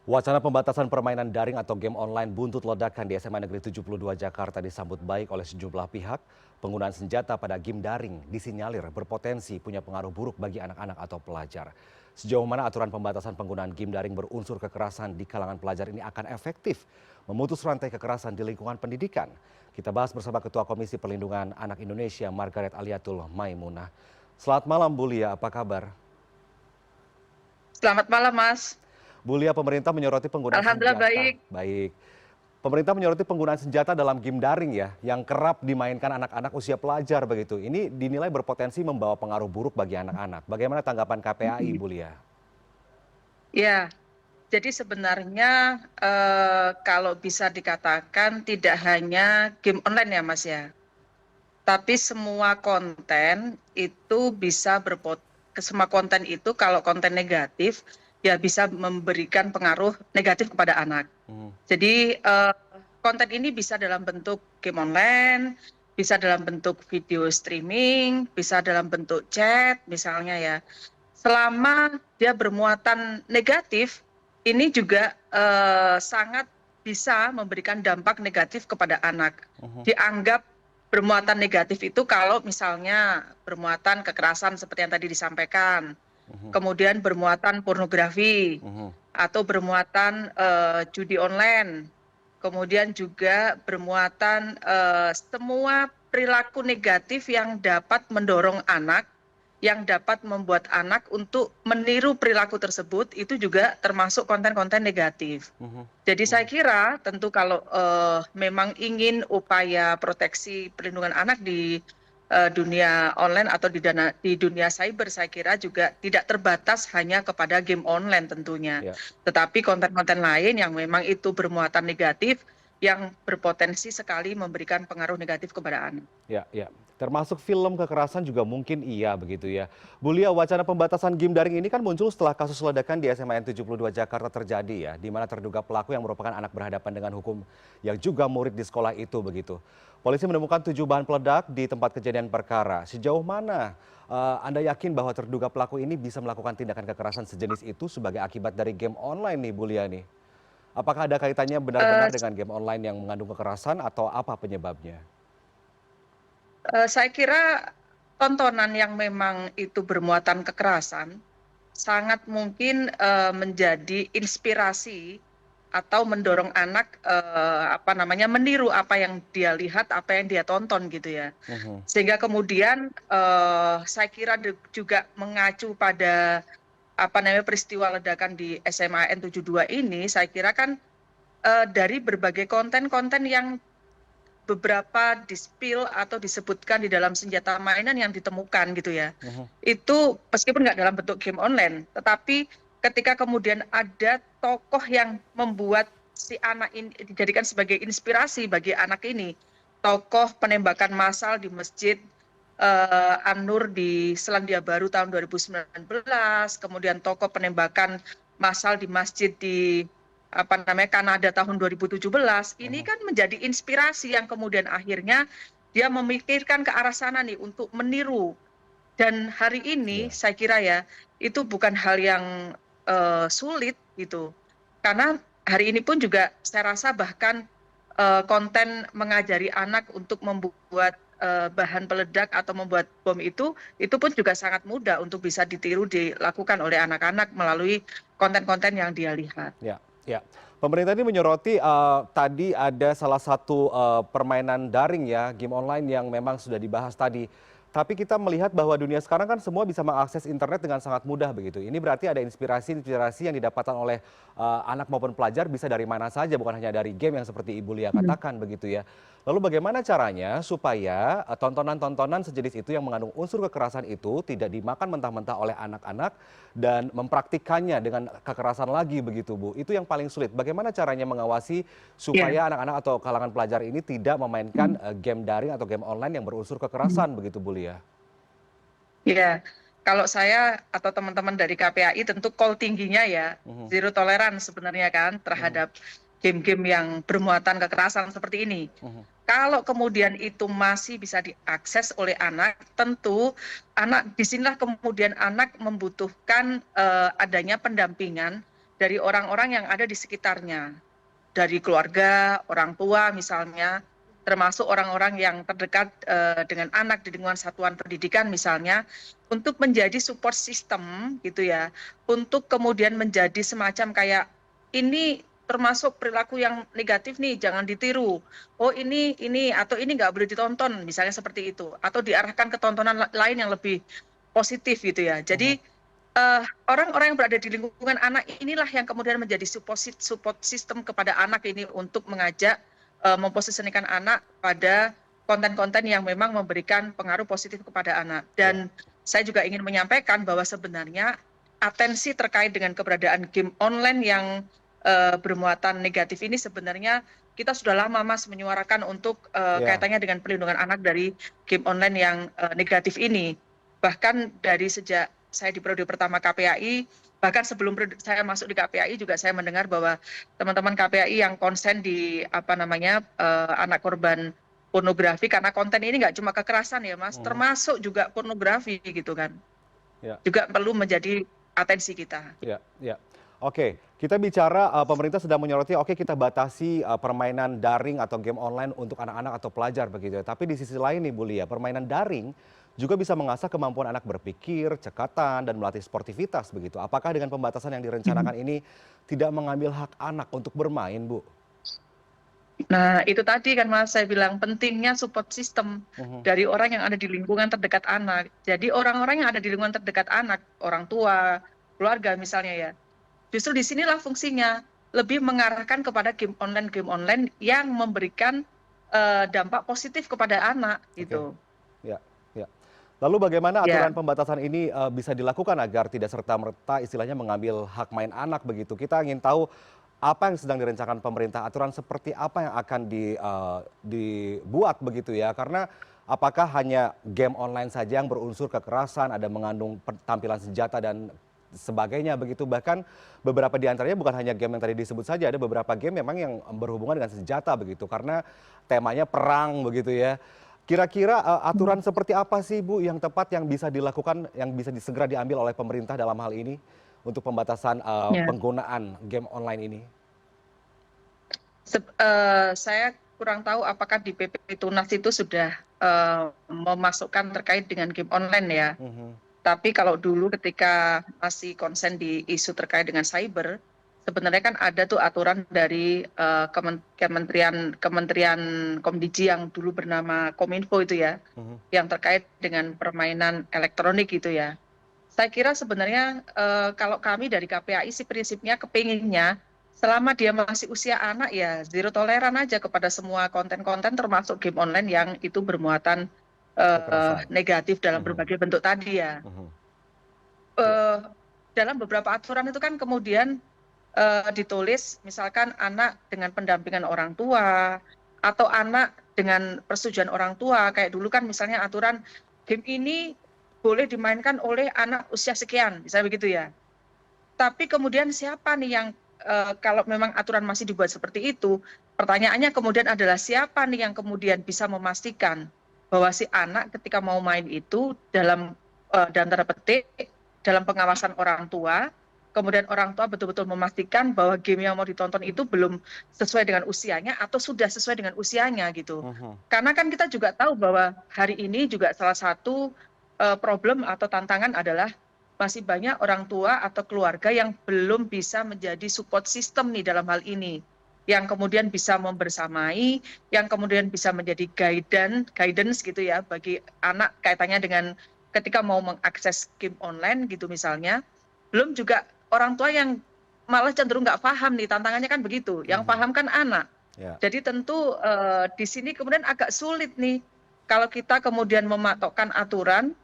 Wacana pembatasan permainan daring atau game online buntut ledakan di SMA Negeri 72 Jakarta disambut baik oleh sejumlah pihak. Penggunaan senjata pada game daring disinyalir berpotensi punya pengaruh buruk bagi anak-anak atau pelajar. Sejauh mana aturan pembatasan penggunaan game daring berunsur kekerasan di kalangan pelajar ini akan efektif memutus rantai kekerasan di lingkungan pendidikan? Kita bahas bersama Ketua Komisi Perlindungan Anak Indonesia, Margaret Aliatul Maimunah. Selamat malam Bu Lia, apa kabar? Selamat malam, Mas. Bu Lia, pemerintah menyoroti penggunaan Alhamdulillah senjata. baik. Baik. Pemerintah menyoroti penggunaan senjata dalam game daring ya, yang kerap dimainkan anak-anak usia pelajar begitu. Ini dinilai berpotensi membawa pengaruh buruk bagi anak-anak. Bagaimana tanggapan KPAI, Bu Lia? Ya, jadi sebenarnya kalau bisa dikatakan tidak hanya game online ya, Mas ya, tapi semua konten itu bisa semua konten itu kalau konten negatif ya bisa memberikan pengaruh negatif kepada anak. Hmm. Jadi konten ini bisa dalam bentuk game online, bisa dalam bentuk video streaming, bisa dalam bentuk chat misalnya ya. Selama dia bermuatan negatif, ini juga sangat bisa memberikan dampak negatif kepada anak. Dianggap bermuatan negatif itu kalau misalnya bermuatan kekerasan seperti yang tadi disampaikan, kemudian bermuatan pornografi, atau bermuatan judi online, kemudian juga bermuatan semua perilaku negatif yang dapat mendorong anak, yang dapat membuat anak untuk meniru perilaku tersebut, itu juga termasuk konten-konten negatif. Jadi saya kira tentu kalau memang ingin upaya proteksi perlindungan anak di dunia online atau di dunia cyber, saya kira juga tidak terbatas hanya kepada game online tentunya. Ya. Tetapi konten-konten lain yang memang itu bermuatan negatif, yang berpotensi sekali memberikan pengaruh negatif kepada anak. Ya, ya. Termasuk film kekerasan juga mungkin iya begitu ya. Bu Lia, wacana pembatasan game daring ini kan muncul setelah kasus ledakan di SMA N 72 Jakarta terjadi ya, di mana terduga pelaku yang merupakan anak berhadapan dengan hukum yang juga murid di sekolah itu begitu. Polisi menemukan 7 bahan peledak di tempat kejadian perkara. Sejauh mana Anda yakin bahwa terduga pelaku ini bisa melakukan tindakan kekerasan sejenis itu sebagai akibat dari game online nih Bu Lia nih? Apakah ada kaitannya benar-benar dengan game online yang mengandung kekerasan atau apa penyebabnya? Saya kira tontonan yang memang itu bermuatan kekerasan sangat mungkin menjadi inspirasi atau mendorong anak meniru apa yang dia lihat, apa yang dia tonton gitu ya. Sehingga kemudian saya kira juga mengacu pada peristiwa ledakan di SMA N 72 ini, saya kira kan dari berbagai konten-konten yang beberapa di-spill atau disebutkan di dalam senjata mainan yang ditemukan gitu ya. Itu meskipun nggak dalam bentuk game online, tetapi ketika kemudian ada tokoh yang membuat si anak ini dijadikan sebagai inspirasi bagi anak ini, tokoh penembakan massal di Masjid An-Nur di Selandia Baru tahun 2019, kemudian tokoh penembakan massal di masjid di Kanada tahun 2017, ini kan menjadi inspirasi yang kemudian akhirnya dia memikirkan ke arah sana nih untuk meniru. Dan hari ini Ya. saya kira ya itu bukan hal yang sulit gitu. Karena hari ini pun juga saya rasa bahkan konten mengajari anak untuk membuat bahan peledak atau membuat bom itu pun juga sangat mudah untuk bisa ditiru dilakukan oleh anak-anak melalui konten-konten yang dia lihat. Ya, ya. Pemerintah ini menyoroti tadi ada salah satu permainan daring ya, game online yang memang sudah dibahas tadi. Tapi kita melihat bahwa dunia sekarang kan semua bisa mengakses internet dengan sangat mudah begitu. Ini berarti ada inspirasi-inspirasi yang didapatkan oleh anak maupun pelajar bisa dari mana saja, bukan hanya dari game yang seperti Ibu Lia katakan begitu ya. Lalu bagaimana caranya supaya tontonan-tontonan sejenis itu yang mengandung unsur kekerasan itu tidak dimakan mentah-mentah oleh anak-anak dan mempraktikannya dengan kekerasan lagi begitu Bu. Itu yang paling sulit. Bagaimana caranya mengawasi Ya. supaya anak-anak atau kalangan pelajar ini tidak memainkan game daring atau game online yang berunsur kekerasan begitu Bu Lia? Ya, kalau saya atau teman-teman dari KPAI tentu call tingginya ya, Mhm, zero tolerance sebenarnya kan mhm, terhadap game-game yang bermuatan kekerasan seperti ini. mhm. Kalau kemudian itu masih bisa diakses oleh anak, tentu disinilah kemudian anak membutuhkan adanya pendampingan dari orang-orang yang ada di sekitarnya, dari keluarga, orang tua misalnya, termasuk orang-orang yang terdekat dengan anak di lingkungan satuan pendidikan misalnya, untuk menjadi support system gitu ya, untuk kemudian menjadi semacam kayak ini termasuk perilaku yang negatif nih, jangan ditiru. Oh ini atau ini nggak boleh ditonton, misalnya seperti itu, atau diarahkan ke tontonan lain yang lebih positif gitu ya. Mhm. Jadi orang-orang yang berada di lingkungan anak inilah yang kemudian menjadi support system kepada anak ini untuk mengajak memposisikan anak pada konten-konten yang memang memberikan pengaruh positif kepada anak. Ya. Dan saya juga ingin menyampaikan bahwa sebenarnya atensi terkait dengan keberadaan game online yang bermuatan negatif ini sebenarnya kita sudah lama Mas menyuarakan untuk Ya. kaitannya dengan perlindungan anak dari game online yang negatif ini. Bahkan dari sejak saya di periode pertama KPAI, bahkan sebelum saya masuk di KPAI juga saya mendengar bahwa teman-teman KPAI yang konsen di anak korban pornografi, karena konten ini nggak cuma kekerasan ya Mas, Mhm. termasuk juga pornografi gitu kan, Ya. juga perlu menjadi atensi kita. Ya, ya. Oke, kita bicara pemerintah sedang menyoroti, oke kita batasi permainan daring atau game online untuk anak-anak atau pelajar begitu ya. Tapi di sisi lain nih Bu Lia, permainan daring juga bisa mengasah kemampuan anak berpikir, cekatan, dan melatih sportivitas begitu. Apakah dengan pembatasan yang direncanakan ini tidak mengambil hak anak untuk bermain, Bu? Nah, itu tadi kan Mas, saya bilang pentingnya support system Mhm. dari orang yang ada di lingkungan terdekat anak. Jadi orang-orang yang ada di lingkungan terdekat anak, orang tua, keluarga misalnya ya, justru di sinilah fungsinya, lebih mengarahkan kepada game online yang memberikan dampak positif kepada anak Oke, gitu. ya, ya. Lalu bagaimana Ya. aturan pembatasan ini bisa dilakukan agar tidak serta-merta istilahnya mengambil hak main anak begitu? Kita ingin tahu apa yang sedang direncanakan pemerintah, aturan seperti apa yang akan dibuat begitu ya? Karena apakah hanya game online saja yang berunsur kekerasan, ada mengandung tampilan senjata dan sebagainya begitu. Bahkan beberapa di antaranya bukan hanya game yang tadi disebut saja, ada beberapa game memang yang berhubungan dengan senjata begitu. Karena temanya perang begitu ya. Kira-kira aturan seperti apa sih Bu yang tepat yang bisa dilakukan, yang bisa segera diambil oleh pemerintah dalam hal ini untuk pembatasan Ya. penggunaan game online ini? Saya kurang tahu apakah di PP Tunas itu sudah memasukkan terkait dengan game online ya. Mhm. Tapi kalau dulu ketika masih konsen di isu terkait dengan cyber, sebenarnya kan ada tuh aturan dari Kementerian Kementerian Komdiji yang dulu bernama Kominfo itu ya, Mhm. yang terkait dengan permainan elektronik gitu ya. Saya kira sebenarnya kalau kami dari KPAI sih prinsipnya kepinginnya selama dia masih usia anak ya zero toleran aja kepada semua konten-konten termasuk game online yang itu bermuatan Kekerasan. negatif dalam Mhm. berbagai bentuk tadi ya. Mhm. Ya. eh, Dalam beberapa aturan itu kan kemudian ditulis misalkan anak dengan pendampingan orang tua atau anak dengan persetujuan orang tua. Kayak dulu kan misalnya aturan game ini boleh dimainkan oleh anak usia sekian, misalnya begitu ya. Tapi kemudian siapa nih yang kalau memang aturan masih dibuat seperti itu, pertanyaannya kemudian adalah siapa nih yang kemudian bisa memastikan bahwa si anak ketika mau main itu dalam tanda petik dalam pengawasan orang tua, kemudian orang tua betul-betul memastikan bahwa game yang mau ditonton itu belum sesuai dengan usianya atau sudah sesuai dengan usianya gitu. Mhm. Karena kan kita juga tahu bahwa hari ini juga salah satu problem atau tantangan adalah masih banyak orang tua atau keluarga yang belum bisa menjadi support system nih dalam hal ini, yang kemudian bisa membersamai, yang kemudian bisa menjadi guidance gitu ya bagi anak kaitannya dengan ketika mau mengakses game online gitu misalnya. Belum juga orang tua yang malah cenderung nggak paham nih, tantangannya kan begitu, yang Mhm. paham kan anak. Ya. Jadi tentu di sini kemudian agak sulit nih kalau kita kemudian mematokkan aturan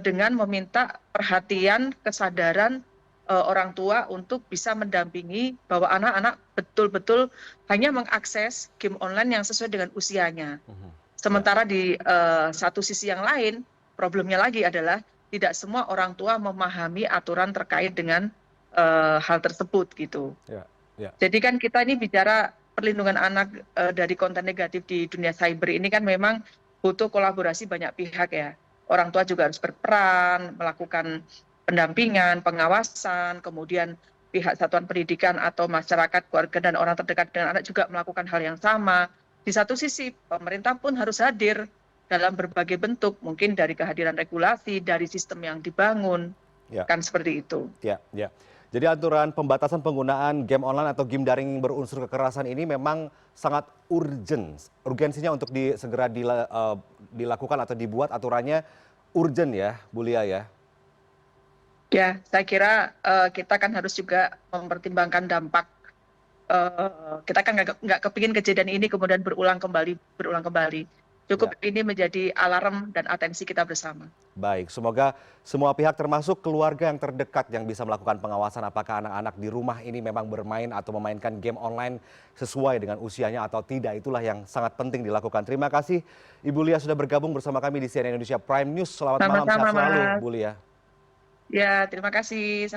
dengan meminta perhatian, kesadaran orang tua untuk bisa mendampingi bahwa anak-anak betul-betul hanya mengakses game online yang sesuai dengan usianya. Mhm. Ya. Sementara di satu sisi yang lain, problemnya lagi adalah tidak semua orang tua memahami aturan terkait dengan hal tersebut gitu. Ya. Ya. Jadi kan kita ini bicara perlindungan anak dari konten negatif di dunia cyber ini kan memang butuh kolaborasi banyak pihak ya. Orang tua juga harus berperan, melakukan pendampingan, pengawasan, kemudian pihak satuan pendidikan atau masyarakat, keluarga, dan orang terdekat dengan anak juga melakukan hal yang sama. Di satu sisi, pemerintah pun harus hadir dalam berbagai bentuk, mungkin dari kehadiran regulasi, dari sistem yang dibangun, Ya, kan seperti itu. ya, ya. Jadi aturan pembatasan penggunaan game online atau game daring berunsur kekerasan ini memang sangat urgent. Urgensinya untuk segera dilakukan atau dibuat aturannya urgent ya, Bu Lia ya. Ya, saya kira kita kan harus juga mempertimbangkan dampak. Kita kan nggak kepingin kejadian ini kemudian berulang kembali, berulang kembali. Cukup Ya. ini menjadi alarm dan atensi kita bersama. Baik, semoga semua pihak termasuk keluarga yang terdekat yang bisa melakukan pengawasan apakah anak-anak di rumah ini memang bermain atau memainkan game online sesuai dengan usianya atau tidak. Itulah yang sangat penting dilakukan. Terima kasih Ibu Lia sudah bergabung bersama kami di CNN Indonesia Prime News. Selamat malam, sehat Sama-sama, selalu Mas. Bu Lia. Ya, terima kasih.